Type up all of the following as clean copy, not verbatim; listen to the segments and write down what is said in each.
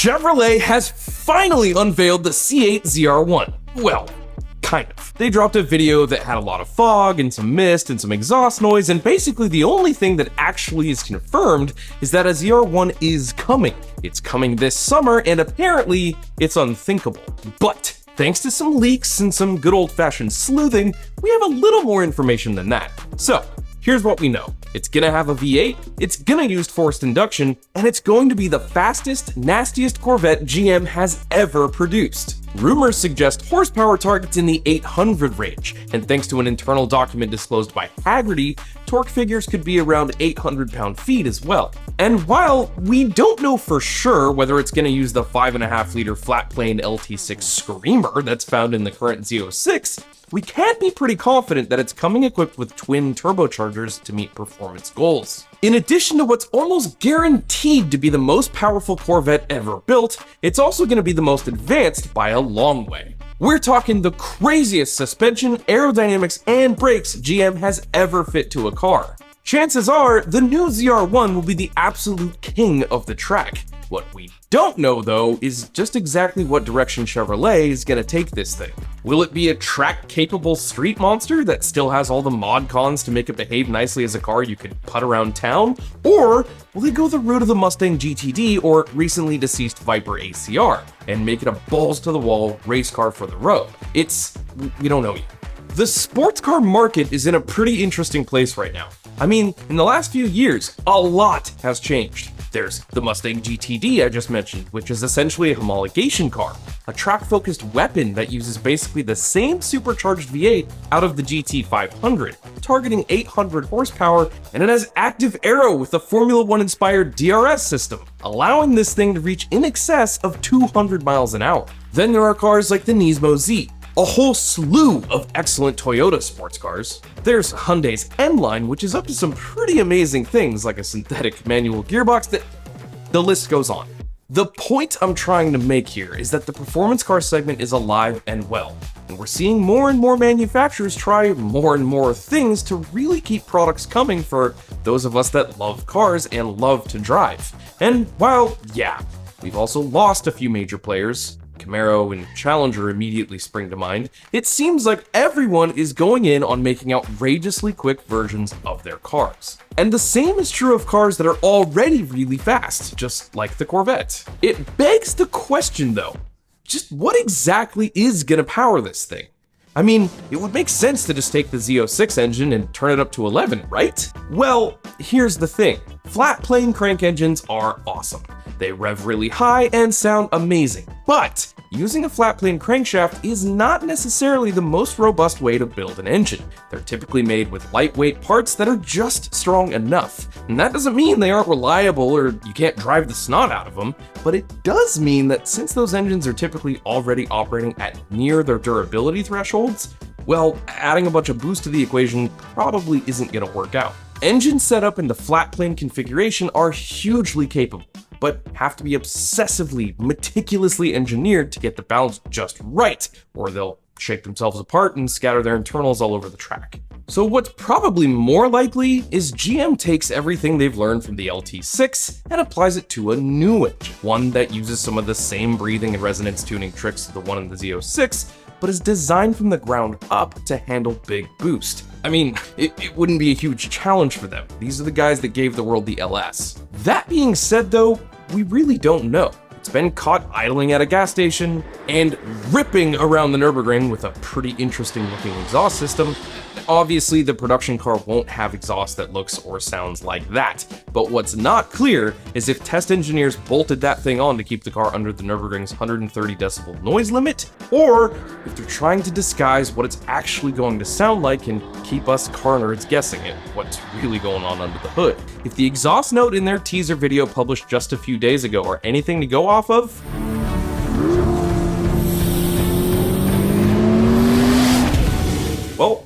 Chevrolet has finally unveiled the C8 ZR1. Well, kind of. They dropped a video that had a lot of fog and some mist and some exhaust noise, and basically the only thing that actually is confirmed is that a ZR1 is coming. It's coming this summer, and apparently it's unthinkable. But thanks to some leaks and some good old-fashioned sleuthing, we have a little more information than that. So, here's what we know. It's gonna have a V8, it's gonna use forced induction, and it's going to be the fastest, nastiest Corvette GM has ever produced. Rumors suggest horsepower targets in the 800 range, and thanks to an internal document disclosed by Hagerty, torque figures could be around 800 pound-feet as well. And while we don't know for sure whether it's going to use the 5.5-liter flat-plane LT6 Screamer that's found in the current Z06, we can be pretty confident that it's coming equipped with twin turbochargers to meet performance goals. In addition to what's almost guaranteed to be the most powerful Corvette ever built, it's also going to be the most advanced by a long way. We're talking the craziest suspension, aerodynamics, and brakes GM has ever fit to a car. Chances are, the new ZR1 will be the absolute king of the track. What we don't know, though, is just exactly what direction Chevrolet is going to take this thing. Will it be a track-capable street monster that still has all the mod cons to make it behave nicely as a car you could putt around town? Or will they go the route of the Mustang GTD or recently deceased Viper ACR and make it a balls-to-the-wall race car for the road? We don't know yet. The sports car market is in a pretty interesting place right now. I mean, in the last few years, a lot has changed. There's the Mustang GTD I just mentioned, which is essentially a homologation car, a track-focused weapon that uses basically the same supercharged V8 out of the GT500, targeting 800 horsepower, and it has active aero with a Formula One-inspired DRS system, allowing this thing to reach in excess of 200 miles an hour. Then there are cars like the Nismo Z, a whole slew of excellent Toyota sports cars. There's Hyundai's N-Line, which is up to some pretty amazing things like a synthetic manual gearbox the list goes on. The point I'm trying to make here is that the performance car segment is alive and well, and we're seeing more and more manufacturers try more and more things to really keep products coming for those of us that love cars and love to drive. And while, yeah, we've also lost a few major players, Camaro and Challenger immediately spring to mind, it seems like everyone is going in on making outrageously quick versions of their cars. And the same is true of cars that are already really fast, just like the Corvette. It begs the question though, just what exactly is gonna power this thing? I mean, it would make sense to just take the Z06 engine and turn it up to 11, right? Well, here's the thing. Flat plane crank engines are awesome. They rev really high and sound amazing, but using a flat plane crankshaft is not necessarily the most robust way to build an engine. They're typically made with lightweight parts that are just strong enough. And that doesn't mean they aren't reliable or you can't drive the snot out of them, but it does mean that since those engines are typically already operating at near their durability thresholds, well, adding a bunch of boost to the equation probably isn't going to work out. Engines set up in the flat plane configuration are hugely capable, but have to be obsessively, meticulously engineered to get the balance just right, or they'll shake themselves apart and scatter their internals all over the track. So what's probably more likely is GM takes everything they've learned from the LT6 and applies it to a new engine, one that uses some of the same breathing and resonance tuning tricks as the one in the Z06, but is designed from the ground up to handle big boost. I mean, it wouldn't be a huge challenge for them. These are the guys that gave the world the LS. That being said though, we really don't know. It's been caught idling at a gas station and ripping around the Nürburgring with a pretty interesting looking exhaust system. Obviously, the production car won't have exhaust that looks or sounds like that, but what's not clear is if test engineers bolted that thing on to keep the car under the Nürburgring's 130 decibel noise limit, or if they're trying to disguise what it's actually going to sound like and keep us car nerds guessing at what's really going on under the hood. If the exhaust note in their teaser video published just a few days ago are anything to go off of, well,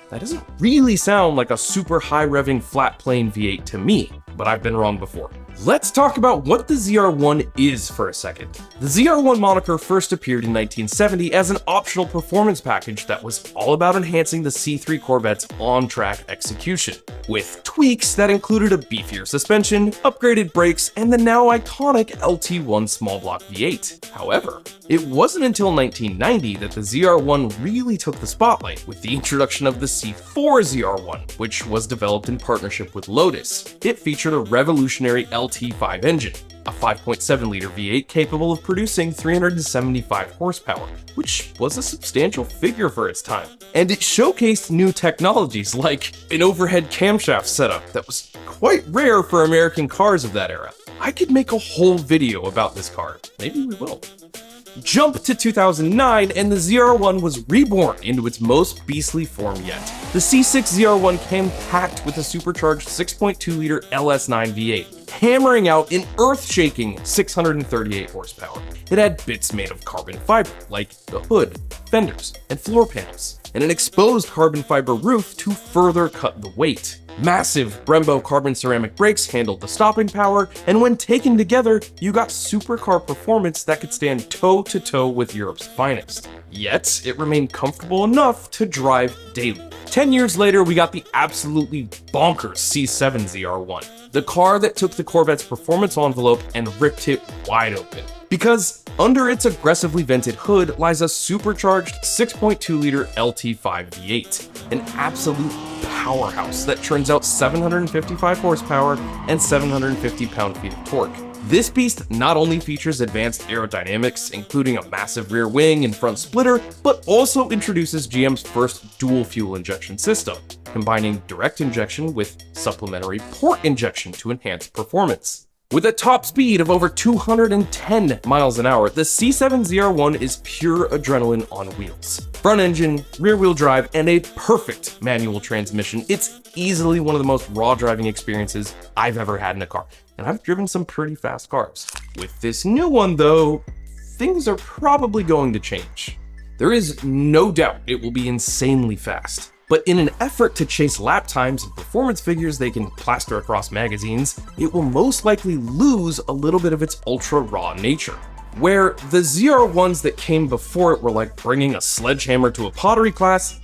that doesn't really sound like a super high revving flat plane V8 to me, but I've been wrong before. Let's talk about what the ZR1 is for a second. The ZR1 moniker first appeared in 1970 as an optional performance package that was all about enhancing the C3 Corvette's on-track execution, with tweaks that included a beefier suspension, upgraded brakes, and the now iconic LT1 small block V8. However, it wasn't until 1990 that the ZR1 really took the spotlight with the introduction of the C4 ZR1, which was developed in partnership with Lotus. It featured a revolutionary LT5 engine, a 5.7-liter V8 capable of producing 375 horsepower, which was a substantial figure for its time. And it showcased new technologies like an overhead camshaft setup that was quite rare for American cars of that era. I could make a whole video about this car. Maybe we will. Jump to 2009 and the ZR1 was reborn into its most beastly form yet. The C6 ZR1 came packed with a supercharged 6.2-liter LS9 V8, hammering out an earth-shaking 638 horsepower. It had bits made of carbon fiber, like the hood, fenders, and floor panels, and an exposed carbon fiber roof to further cut the weight. Massive Brembo carbon ceramic brakes handled the stopping power, and when taken together, you got supercar performance that could stand toe-to-toe with Europe's finest. Yet, it remained comfortable enough to drive daily. 10 years later, we got the absolutely bonkers C7 ZR1, the car that took the Corvette's performance envelope and ripped it wide open. Because under its aggressively vented hood lies a supercharged 6.2-liter LT5 V8, an absolute powerhouse that churns out 755 horsepower and 750 pound-feet of torque. This beast not only features advanced aerodynamics, including a massive rear wing and front splitter, but also introduces GM's first dual fuel injection system, combining direct injection with supplementary port injection to enhance performance. With a top speed of over 210 miles an hour, the C7 ZR1 is pure adrenaline on wheels. Front engine, rear wheel drive, and a perfect manual transmission. It's easily one of the most raw driving experiences I've ever had in a car, and I've driven some pretty fast cars. With this new one though, things are probably going to change. There is no doubt it will be insanely fast. But in an effort to chase lap times and performance figures they can plaster across magazines, it will most likely lose a little bit of its ultra raw nature. Where the ZR1s that came before it were like bringing a sledgehammer to a pottery class,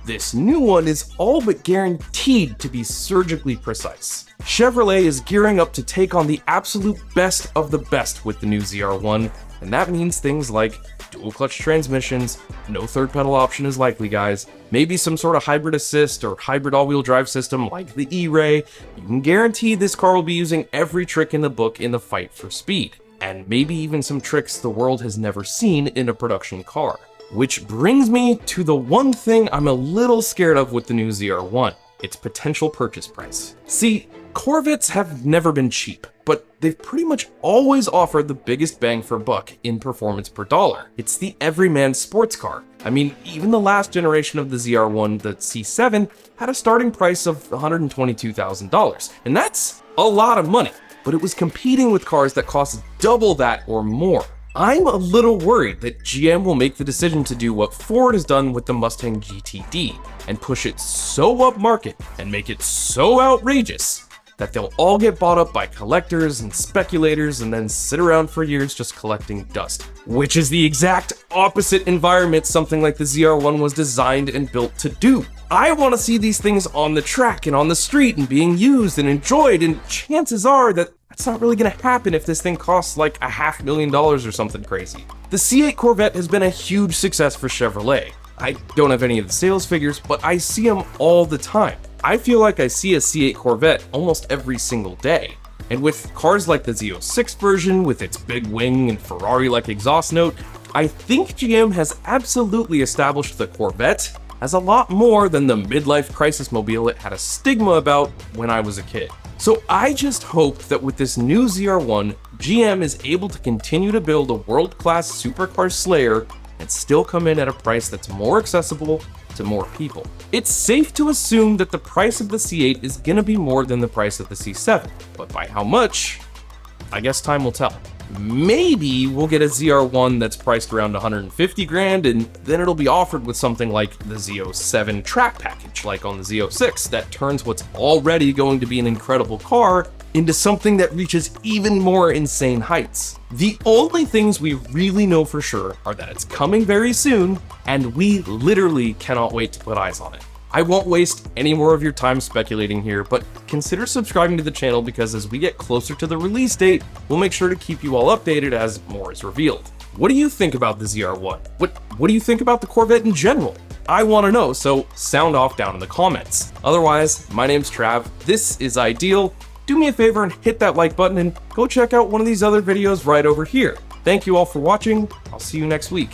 this new one is all but guaranteed to be surgically precise. Chevrolet is gearing up to take on the absolute best of the best with the new ZR1, and that means things like dual clutch transmissions, no third pedal option is likely, guys, maybe some sort of hybrid assist or hybrid all-wheel drive system like the E-Ray. You can guarantee this car will be using every trick in the book in the fight for speed, and maybe even some tricks the world has never seen in a production car. Which brings me to the one thing I'm a little scared of with the new ZR1, its potential purchase price. See, Corvettes have never been cheap, but they've pretty much always offered the biggest bang for buck in performance per dollar. It's the everyman sports car. I mean, even the last generation of the ZR1, the C7, had a starting price of $122,000, and that's a lot of money, but it was competing with cars that cost double that or more. I'm a little worried that GM will make the decision to do what Ford has done with the Mustang GTD and push it so upmarket and make it so outrageous that they'll all get bought up by collectors and speculators and then sit around for years just collecting dust, which is the exact opposite environment something like the ZR1 was designed and built to do. I want to see these things on the track and on the street and being used and enjoyed, and chances are that that's not really going to happen if this thing costs like $500,000 or something crazy. The C8 Corvette has been a huge success for Chevrolet. I don't have any of the sales figures, but I see them all the time. I feel like I see a C8 Corvette almost every single day. And with cars like the Z06 version with its big wing and Ferrari-like exhaust note, I think GM has absolutely established the Corvette as a lot more than the midlife crisis mobile it had a stigma about when I was a kid. So I just hope that with this new ZR1, GM is able to continue to build a world-class supercar slayer and still come in at a price that's more accessible to more people. It's safe to assume that the price of the C8 is gonna be more than the price of the C7, but by how much? I guess time will tell. maybe we'll get a ZR1 that's priced around 150 grand, and then it'll be offered with something like the Z07 track package, like on the Z06, that turns what's already going to be an incredible car into something that reaches even more insane heights. The only things we really know for sure are that it's coming very soon, and we literally cannot wait to put eyes on it. I won't waste any more of your time speculating here, but consider subscribing to the channel because as we get closer to the release date, we'll make sure to keep you all updated as more is revealed. What do you think about the ZR1? What do you think about the Corvette in general? I want to know, so sound off down in the comments. Otherwise, my name's Trav, this is Ideal. Do me a favor and hit that like button and go check out one of these other videos right over here. Thank you all for watching, I'll see you next week.